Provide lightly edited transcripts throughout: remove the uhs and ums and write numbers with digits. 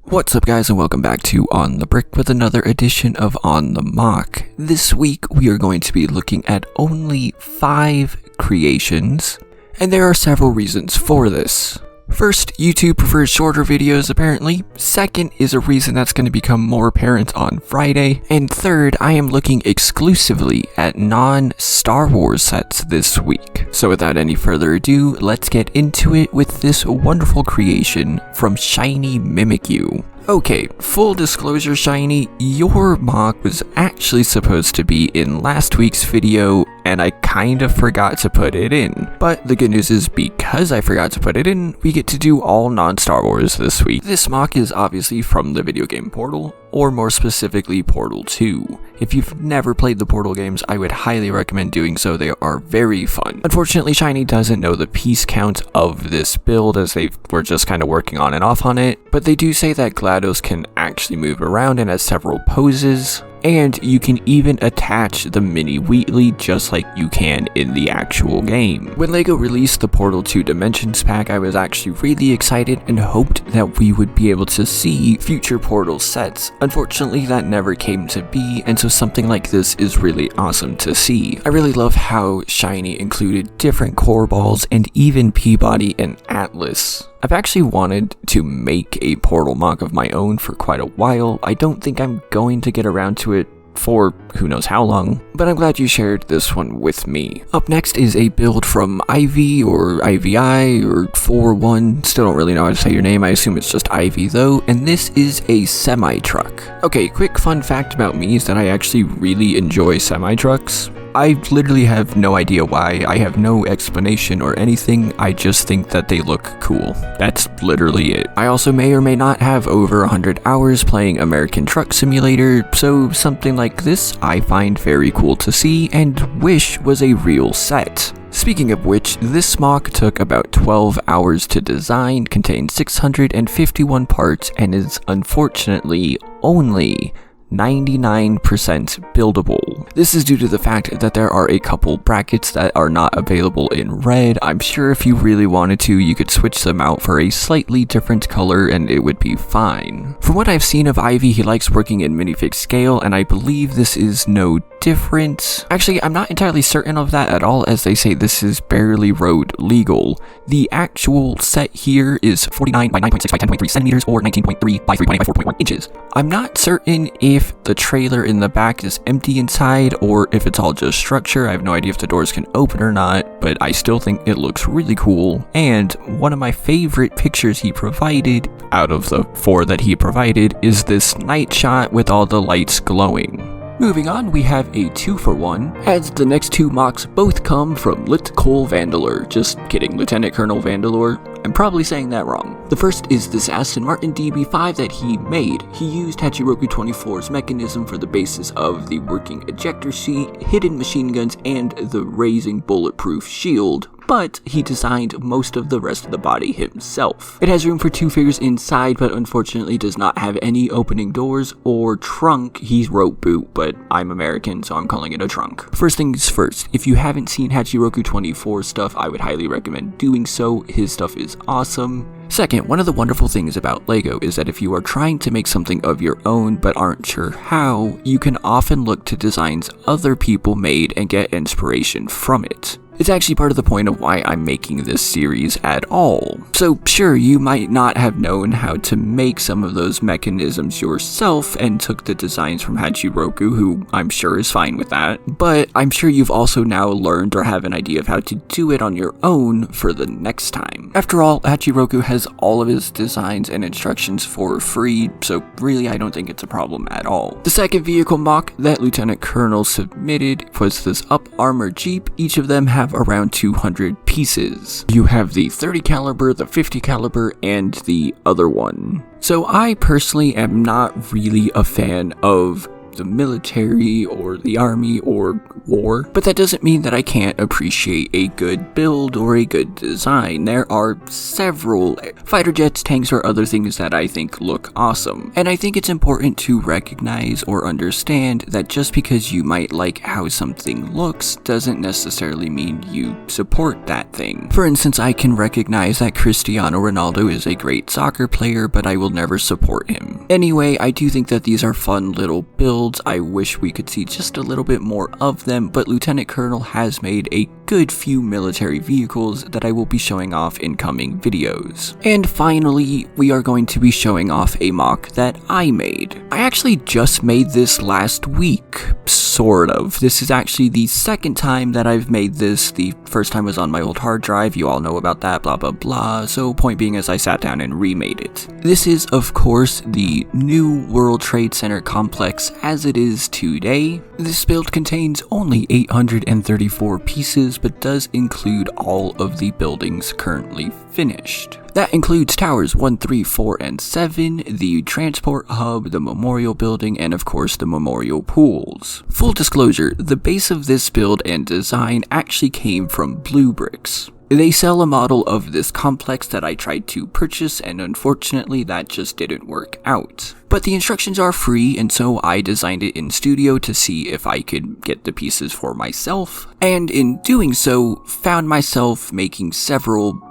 What's up guys, and welcome back to On the Brick with another edition of On the Mock. This week we are going to be looking at only 5 creations, and there are several reasons for this. First, YouTube prefers shorter videos apparently. Second is a reason that's going to become more apparent on Friday. And third, I am looking exclusively at non-Star Wars sets this week. So without any further ado, let's get into it with this wonderful creation from Shiny Mimikyu. Okay, full disclosure Shiny, your mock was actually supposed to be in last week's video, and I kind of forgot to put it in. But the good news is, because I forgot to put it in, we get to do all non-Star Wars this week. This mock is obviously from the video game Portal, or more specifically Portal 2. If you've never played the Portal games, I would highly recommend doing so. They are very fun. Unfortunately, Shiny doesn't know the piece count of this build, as they were just kind of working on and off on it, but they do say that GLaDOS can actually move around and has several poses, and you can even attach the mini Wheatley just like you can in the actual game. When LEGO released the Portal 2 Dimensions pack, I was actually really excited and hoped that we would be able to see future Portal sets. Unfortunately, that never came to be, and so something like this is really awesome to see. I really love how Shiny included different core balls and even Peabody and Atlas. I've actually wanted to make a Portal mock of my own for quite a while. I don't think I'm going to get around to it for who knows how long, but I'm glad you shared this one with me. Up next is a build from Ivy or IVI or 41, still don't really know how to say your name, I assume it's just Ivy though, and this is a semi-truck. Okay, quick fun fact about me is that I actually really enjoy semi-trucks. I literally have no idea why, I have no explanation or anything, I just think that they look cool. That's literally it. I also may or may not have over 100 hours playing American Truck Simulator, so something like this I find very cool to see and wish was a real set. Speaking of which, this mock took about 12 hours to design, contains 651 parts, and is unfortunately only 99% buildable. This is due to the fact that there are a couple brackets that are not available in red. I'm sure if you really wanted to, you could switch them out for a slightly different color and it would be fine. From what I've seen of Ivy, he likes working in minifig scale, and I believe this is no different. Actually, I'm not entirely certain of that at all, as they say this is barely road legal. The actual set here is 49 by 9.6 by 10.3 centimeters or 19.3 by 3.8 by 4.1 inches. I'm not certain if the trailer in the back is empty inside or if it's all just structure. I have no idea if the doors can open or not, but I still think it looks really cool. And one of my favorite pictures he provided, out of the 4 that he provided, is this night shot with all the lights glowing. Moving on, we have a 2-for-1, as the next 2 mocks both come from Lit Cole Vandalor. Just kidding, Lieutenant Colonel Vandalor. I'm probably saying that wrong. The first is this Aston Martin DB5 that he made. He used Hachiroku 24's mechanism for the basis of the working ejector seat, hidden machine guns, and the raising bulletproof shield, but he designed most of the rest of the body himself. It has room for 2 figures inside, but unfortunately does not have any opening doors or trunk. He's rope boot, but I'm American, so I'm calling it a trunk. First things first, if you haven't seen Hachiroku 24 stuff, I would highly recommend doing so. His stuff is awesome. Second, one of the wonderful things about LEGO is that if you are trying to make something of your own but aren't sure how, you can often look to designs other people made and get inspiration from it. It's actually part of the point of why I'm making this series at all. So sure, you might not have known how to make some of those mechanisms yourself and took the designs from Hachiroku, who I'm sure is fine with that, but I'm sure you've also now learned or have an idea of how to do it on your own for the next time. After all, Hachiroku has all of his designs and instructions for free, so really I don't think it's a problem at all. The second vehicle mock that Lieutenant Colonel submitted was this Up Armor Jeep. Each of them have around 200 pieces. You have the 30 caliber, the 50 caliber, and the other one. So I personally am not really a fan of the military or the army or war, but that doesn't mean that I can't appreciate a good build or a good design. There are several fighter jets, tanks, or other things that I think look awesome, and I think it's important to recognize or understand that just because you might like how something looks doesn't necessarily mean you support that thing. For instance, I can recognize that Cristiano Ronaldo is a great soccer player, but I will never support him. Anyway, I do think that these are fun little builds. I wish we could see just a little bit more of them, but Lieutenant Colonel has made a good few military vehicles that I will be showing off in coming videos. And finally, we are going to be showing off a mock that I made. I actually just made this last week, sort of. This is actually the second time that I've made this. The first time was on my old hard drive, you all know about that, blah blah blah, so point being is I sat down and remade it. This is of course the new World Trade Center complex as it is today. This build contains only 834 pieces, but does include all of the buildings currently finished. That includes towers 1, 3, 4, and 7, the transport hub, the memorial building, and of course the memorial pools. Full disclosure, the base of this build and design actually came from Blue Bricks. They sell a model of this complex that I tried to purchase, and unfortunately that just didn't work out. But the instructions are free, and so I designed it in studio to see if I could get the pieces for myself, and in doing so, found myself making several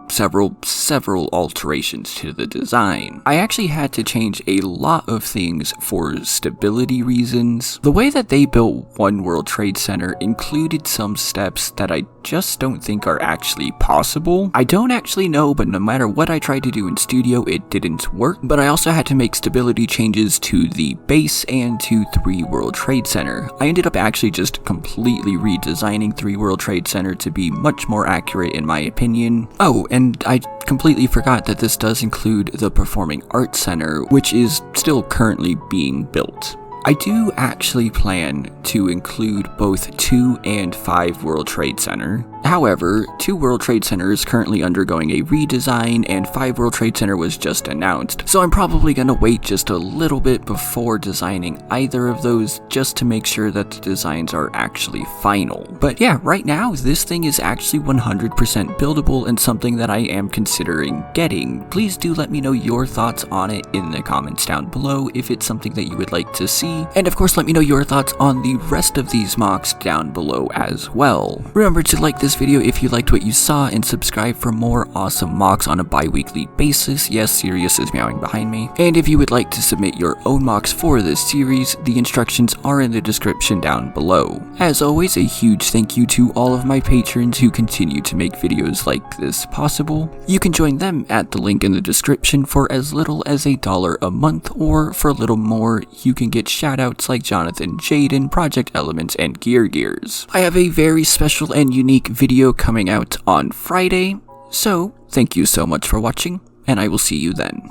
alterations to the design. I actually had to change a lot of things for stability reasons. The way that they built One World Trade Center included some steps that I just don't think are actually possible. I don't actually know, but no matter what I tried to do in studio, it didn't work. But I also had to make stability changes to the base and to 3 World Trade Center. I ended up actually just completely redesigning 3 World Trade Center to be much more accurate in my opinion. Oh, and I completely forgot that this does include the Performing Arts Center, which is still currently being built. I do actually plan to include both 2 and 5 World Trade Center. However, 2 World Trade Center is currently undergoing a redesign, and 5 World Trade Center was just announced, so I'm probably gonna wait just a little bit before designing either of those just to make sure that the designs are actually final. But yeah, right now, this thing is actually 100% buildable and something that I am considering getting. Please do let me know your thoughts on it in the comments down below if it's something that you would like to see, and of course let me know your thoughts on the rest of these mocks down below as well. Remember to like this video if you liked what you saw, and subscribe for more awesome mocks on a bi-weekly basis. Yes, Sirius is meowing behind me. And if you would like to submit your own mocks for this series, the instructions are in the description down below. As always, a huge thank you to all of my patrons who continue to make videos like this possible. You can join them at the link in the description for as little as $1 a month, or for a little more, you can get shoutouts like Jonathan, Jaden, Project Elements, and Gears. I have a very special and unique video coming out on Friday, so thank you so much for watching, and I will see you then.